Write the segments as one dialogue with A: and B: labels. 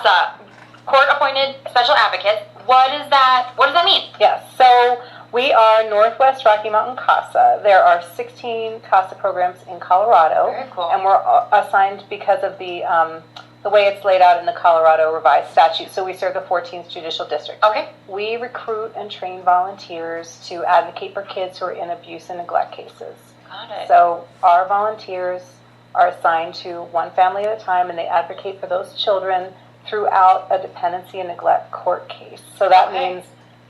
A: CASA, court-appointed special advocates. What does that mean?
B: Yes, so we are Northwest Rocky Mountain CASA. There are 16 CASA programs in Colorado.
A: Very cool.
B: And we're assigned because of the way it's laid out in the Colorado revised statute. So we serve the 14th Judicial District.
A: Okay.
B: We recruit and train volunteers to advocate for kids who are in abuse and neglect cases.
A: Got it.
B: So our volunteers are assigned to one family at a time, and they advocate for those children throughout a dependency and neglect court case. So that means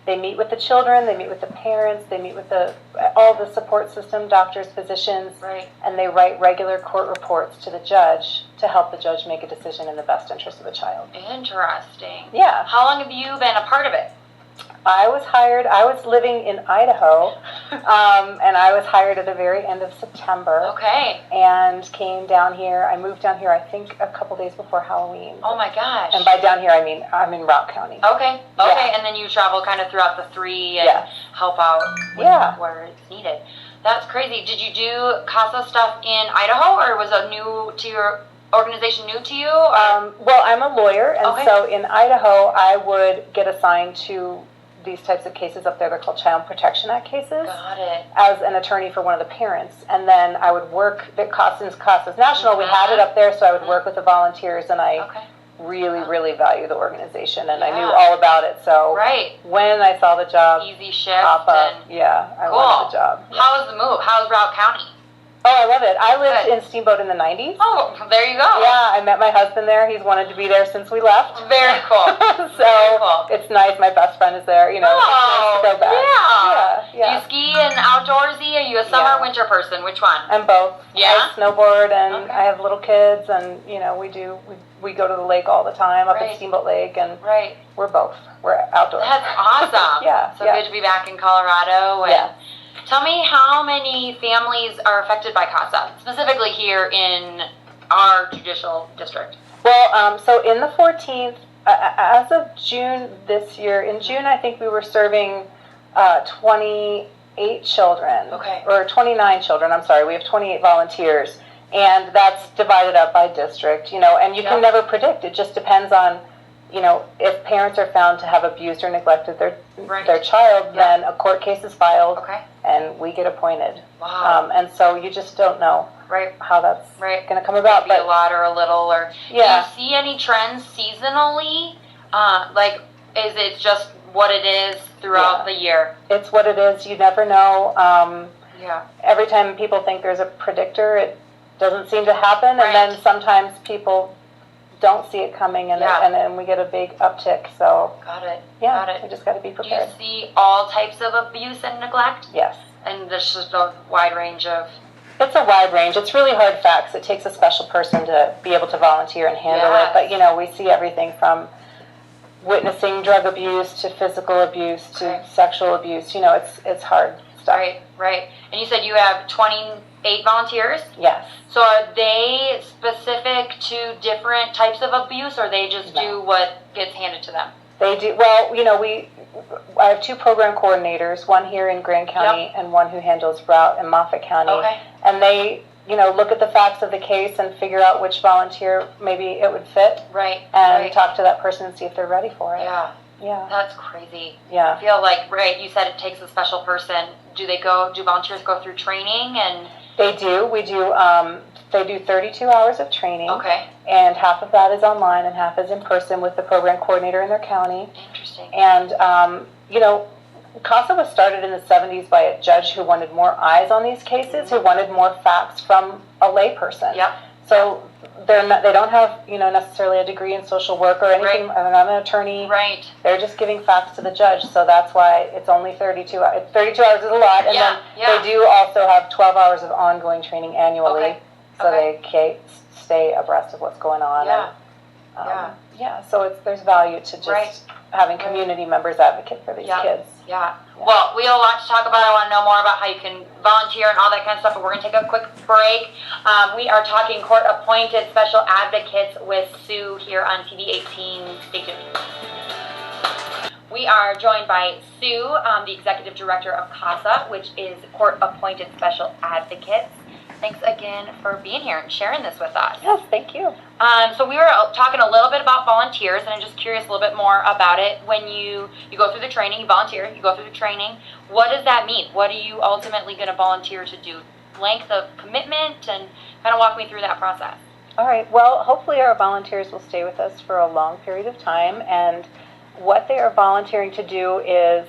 B: they meet with the children, they meet with the parents, they meet with all the support system, doctors, physicians, and they write regular court reports to the judge to help the judge make a decision in the best interest of the child.
A: Interesting.
B: Yeah.
A: How long have you been a part of it?
B: I was living in Idaho, and I was hired at the very end of September.
A: Okay.
B: And came down here. I moved down here, I think, a couple days before Halloween.
A: Oh my gosh.
B: And by down here, I mean, I'm in Rock County.
A: Okay.
B: Yeah.
A: And then you travel kind of throughout the 3 and help out where it's needed. That's crazy. Did you do CASA stuff in Idaho, or was it new to your organization, new to you?
B: Well, I'm a lawyer, and so in Idaho, I would get assigned to these types of cases up there. They're called Child Protection Act cases.
A: Got it.
B: As an attorney for one of the parents. And then I would work, since CASA's national, we had it up there, so I would work with the volunteers, and I really value the organization, and I knew all about it. So when I saw the job
A: easy shift
B: pop up, I wanted the job.
A: How was the move? How's Route County?
B: Oh, I love it. I lived in Steamboat in the 90s.
A: Oh, there you go.
B: Yeah, I met my husband there. He's wanted to be there since we left.
A: Very cool.
B: It's nice. My best friend is there. You know, it's nice to go back.
A: Yeah. Do you ski and outdoorsy? Are you a summer or winter person? Which one?
B: I'm both.
A: Yeah.
B: I snowboard, and I have little kids, and we go to the lake all the time up at Steamboat Lake, and we're both. We're outdoors.
A: That's awesome. So good to be back in Colorado. And tell me how many families are affected by CASA, specifically here in our judicial district?
B: Well, so in the 14th, as of June this year, in June I think we were serving 28 children, or 29 children, I'm sorry. We have 28 volunteers, and that's divided up by district, and you can never predict. It just depends on, if parents are found to have abused or neglected their child, then a court case is filed, and we get appointed.
A: Wow.
B: And so you just don't know how that's going to come about.
A: Maybe a lot or a little, or do you see any trends seasonally? Is it just what it is throughout the year?
B: It's what it is. You never know. Every time people think there's a predictor, it doesn't seem to happen, and then sometimes people don't see it coming, and then we get a big uptick. So
A: got it.
B: We just got to be prepared.
A: Do you see all types of abuse and neglect?
B: Yes.
A: And there's just a wide range of...
B: It's a wide range. It's really hard facts. It takes a special person to be able to volunteer and handle it. But, we see everything from witnessing drug abuse to physical abuse to sexual abuse. It's hard stuff.
A: Right. And you said you have 28 volunteers?
B: Yes.
A: So are they specific to different types of abuse, or they just do what gets handed to them?
B: They do. Well, I have 2 program coordinators, one here in Grand County and one who handles Routt and Moffat County. And they, look at the facts of the case and figure out which volunteer maybe it would fit. And talk to that person and see if they're ready for it. Yeah. That's
A: crazy.
B: Yeah.
A: I feel like, you said it takes a special person. Do volunteers go through training? And
B: they do. We do. They do 32 hours of training. And half of that is online and half is in person with the program coordinator in their county.
A: Interesting.
B: And, CASA was started in the 70s by a judge who wanted more eyes on these cases, who wanted more facts from a layperson. So they don't have, necessarily a degree in social work or anything. They're not an attorney. They're just giving facts to the judge. So that's why it's only 32 hours. 32 hours is a lot. And then they do also have 12 hours of ongoing training annually. So they stay abreast of what's going on. So there's value to just having community members advocate for these kids.
A: Well, we have a lot to talk about. I want to know more about how you can volunteer and all that kind of stuff, but we're going to take a quick break. We are talking court-appointed special advocates with Sue here on TV 18. Stay tuned. We are joined by Sue, the Executive Director of CASA, which is Court-Appointed Special Advocates. thanks again for being here and sharing this with us.
B: Yes, thank you.
A: So we were talking a little bit about volunteers, and I'm just curious a little bit more about it. When you go through the training, you volunteer, you go through the training, what does that mean? What are you ultimately going to volunteer to do? Length of commitment, and kind of walk me through that process.
B: All right. Well, hopefully our volunteers will stay with us for a long period of time, and what they are volunteering to do is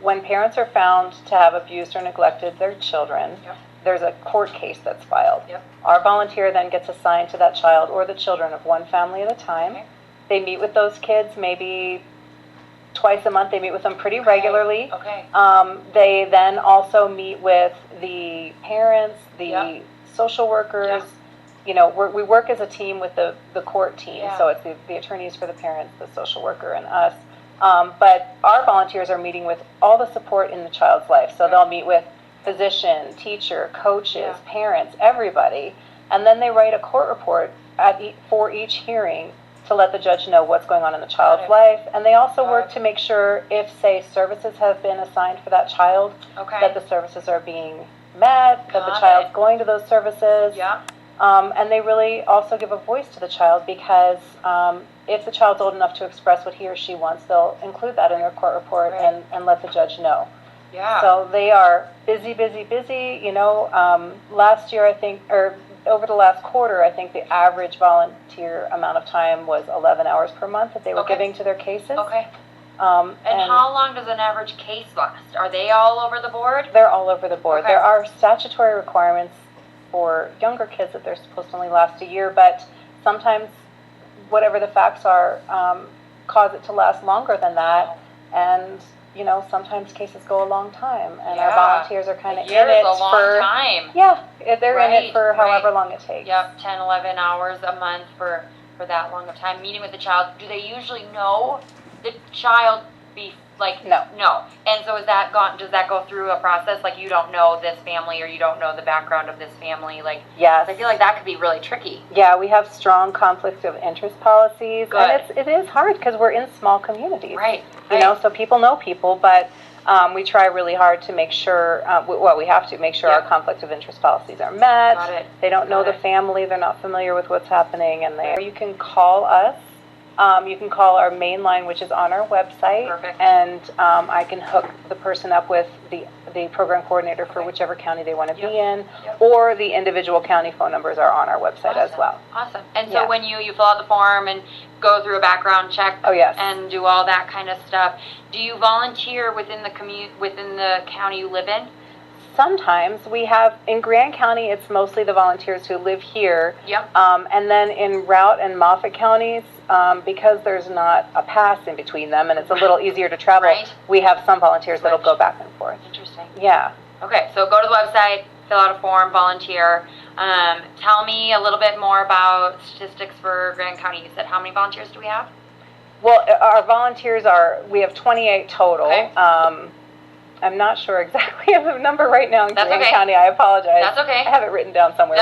B: when parents are found to have abused or neglected their children, there's a court case that's filed. Our volunteer then gets assigned to that child or the children of one family at a time. They meet with those kids maybe twice a month. They meet with them pretty regularly. They then also meet with the parents, the social workers. You know, we work as a team with the court team, so it's the attorneys for the parents, the social worker, and us. But our volunteers are meeting with all the support in the child's life. So they'll meet with physician, teacher, coaches, parents, everybody. And then they write a court report for each hearing to let the judge know what's going on in the child's life. And they also work to make sure if, say, services have been assigned for that child, that the services are being met, that the child's going to those services. And they really also give a voice to the child because if the child's old enough to express what he or she wants, they'll include that in their court report and let the judge know. So they are busy, busy, busy. You know, last year I think, or over the last quarter, I think the average volunteer amount of time was 11 hours per month that they were giving to their cases.
A: And how long does an average case last? Are they all over the board?
B: They're all over the board. There are statutory requirements for younger kids that they're supposed to only last a year, but sometimes whatever the facts are cause it to last longer than that. And you know, sometimes cases go a long time, and our volunteers are kind of in it
A: a long
B: for
A: time.
B: They're in it for however long it takes.
A: 10, 11 hours a month for that long of time. Meeting with the child. Do they usually know the child No. And so does that go through a process? Like, you don't know this family, or you don't know the background of this family? Like,
B: yes.
A: I feel like that could be really tricky.
B: Yeah, we have strong conflicts of interest policies. And it is hard because we're in small communities. You know, so people know people, but we try really hard to make sure, we have to make sure our conflict of interest policies are met. They don't know the family, they're not familiar with what's happening, and you can call us. You can call our main line, which is on our website, and I can hook the person up with the program coordinator for whichever county they want to be in, or the individual county phone numbers are on our website as well.
A: Awesome. And so when you fill out the form and go through a background check and do all that kind of stuff, do you volunteer within the county you live in?
B: Sometimes we have, in Grand County, it's mostly the volunteers who live here. And then in Routt and Moffat counties, because there's not a pass in between them and it's a little easier to travel, we have some volunteers that'll go back and forth.
A: Interesting.
B: Okay,
A: so go to the website, fill out a form, volunteer. Tell me a little bit more about statistics for Grand County. You said, how many volunteers do we have?
B: Well, our volunteers we have 28 total. I'm not sure exactly of the number right now in Grand County. I apologize.
A: That's okay.
B: I have it written down somewhere.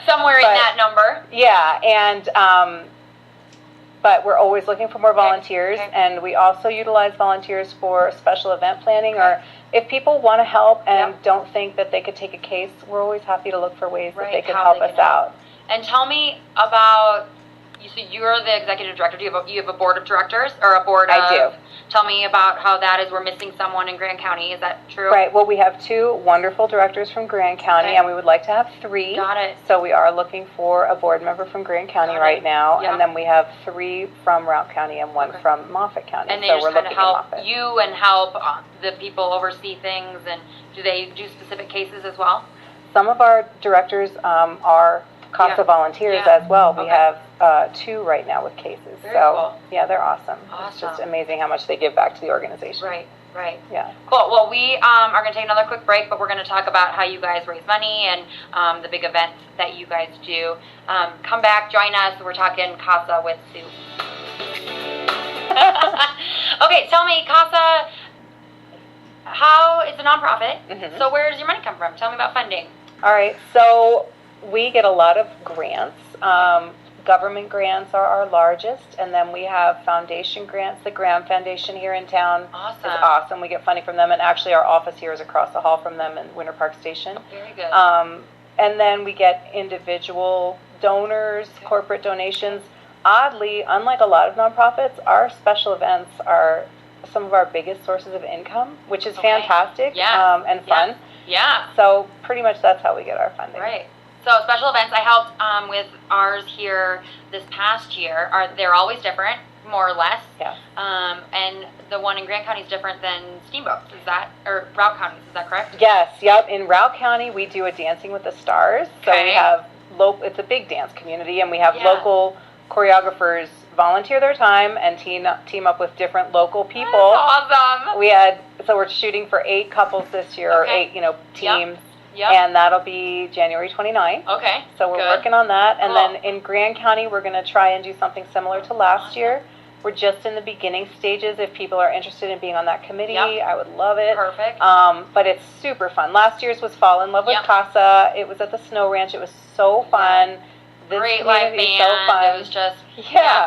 A: Somewhere in that number.
B: Yeah, and but we're always looking for more volunteers, and we also utilize volunteers for special event planning, or if people want to help and don't think that they could take a case, we're always happy to look for ways that they can help us out.
A: And tell me about, you're the executive director. Do you have a board of directors, or a board of?
B: I do.
A: Tell me about how that is. We're missing someone in Grand County. Is that true?
B: Right. Well, we have 2 wonderful directors from Grand County, and we would like to have 3.
A: Got it.
B: So we are looking for a board member from Grand County right now, and then we have 3 from Routt County and 1 from Moffat County.
A: And they just kind of help you and help the people oversee things. And do they do specific cases as well?
B: Some of our directors are CASA volunteers as well. We have 2 right now with cases.
A: Very cool.
B: Yeah, they're awesome. It's just amazing how much they give back to the organization.
A: Right.
B: Yeah.
A: Cool. Well, we are going to take another quick break, but we're going to talk about how you guys raise money and the big events that you guys do. Come back, join us. We're talking CASA with Sue. Okay, tell me, CASA, it's a nonprofit. So where does your money come from? Tell me about funding.
B: All right. So we get a lot of grants. government grants are our largest, and then we have foundation grants. The Graham Foundation here in town is awesome. We get funding from them, and actually our office here is across the hall from them in Winter Park Station.
A: Very good.
B: And then we get individual donors, corporate donations. Oddly, unlike a lot of nonprofits, our special events are some of our biggest sources of income, which is fantastic and fun.
A: Yeah.
B: So pretty much that's how we get our funding.
A: Right. So special events, I helped with ours here this past year. They're always different, more or less.
B: Yeah.
A: And the one in Grant County is different than Steamboat. Or Routt County, is that correct?
B: Yes. Yep. In Routt County, we do a Dancing with the Stars. So we have it's a big dance community, and we have local choreographers volunteer their time and team up with different local people.
A: That's awesome.
B: So we're shooting for 8 couples this year, or 8 teams.
A: Yep.
B: And that'll be January 29th.
A: Okay.
B: So we're working on that. And then in Grand County, we're going to try and do something similar to last year. We're just in the beginning stages. If people are interested in being on that committee, I would love it.
A: Perfect.
B: But it's super fun. Last year's was Fall in Love with CASA. It was at the Snow Ranch. It was so fun. This
A: great live band.
B: So fun.
A: It was just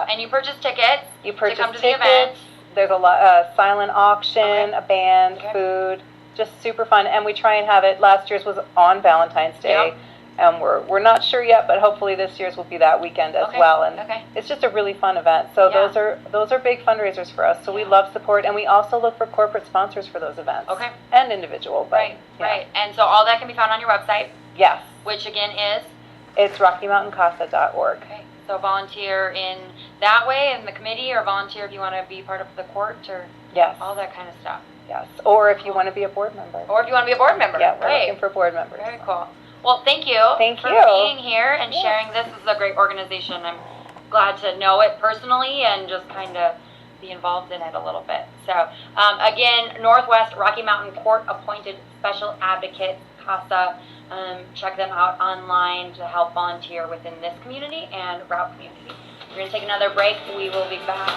A: And you purchase tickets.
B: You purchase
A: to come to
B: tickets.
A: The event.
B: There's a silent auction, a band, food. Just super fun, and we try and have it. Last year's was on Valentine's Day, and we're not sure yet, but hopefully this year's will be that weekend as well. And it's just a really fun event. So those are big fundraisers for us. So we love support, and we also look for corporate sponsors for those events. And individual. But,
A: right. And so all that can be found on your website.
B: Yes.
A: Which again is?
B: It's RockyMountainCASA.org.
A: Okay. So volunteer in that way in the committee, or volunteer if you want to be part of the court, or all that kind of stuff.
B: Yes, or if you want to be a board member.
A: Or if you want to be a board member.
B: Yeah, we're looking for board members.
A: Very cool. Well, thank you for being here and sharing this. This is a great organization. I'm glad to know it personally and just kind of be involved in it a little bit. So, again, Northwest Rocky Mountain Court Appointed Special Advocates, CASA. Check them out online to help volunteer within this community and Routt community. We're going to take another break. We will be back.